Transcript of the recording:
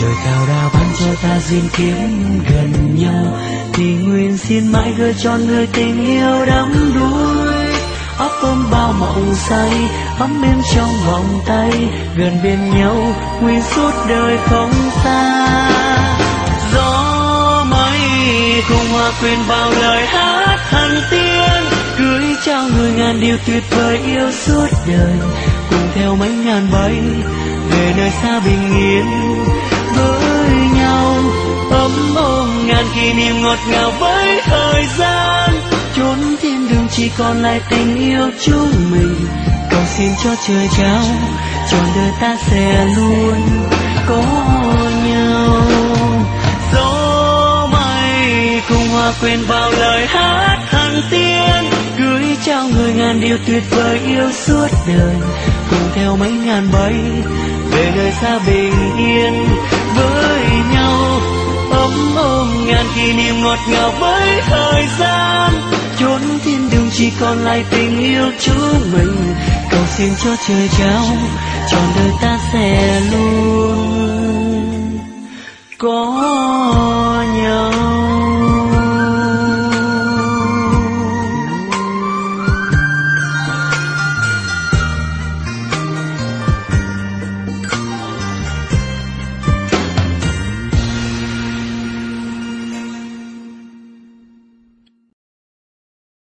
Trời cao đã ban cho ta duyên kiếp gần nhau, thì nguyện xin mãi gửi cho người tình yêu đắm đuối. Ấp ôm bao mộng say, ấm êm trong vòng tay, gần bên nhau nguyện suốt đời không xa. Gió mây cùng hòa quyện vào lời hát thăng tiên, gửi trao người ngàn điều tuyệt vời yêu suốt đời, cùng theo mấy ngàn bay về nơi xa bình yên với nhau. Ấm ôm ngàn kỷ niệm ngọt ngào với thời gian, chốn thiên đường chỉ còn lại tình yêu chúng mình. Cầu xin cho trời trao trọn đời ta sẽ luôn có nhau. Gió mây cùng hòa quyện vào lời hát thăng tiên, gửi trao người ngàn điều tuyệt vời yêu suốt đời, cùng theo mấy ngàn bay về nơi xa bình yên với nhau. Ấm ôm ngàn kỷ niệm ngọt ngào với thời gian, chốn thiên đường chỉ còn lại tình yêu chúng mình. Cầu xin cho trời trao trọn đời ta sẽ luôn có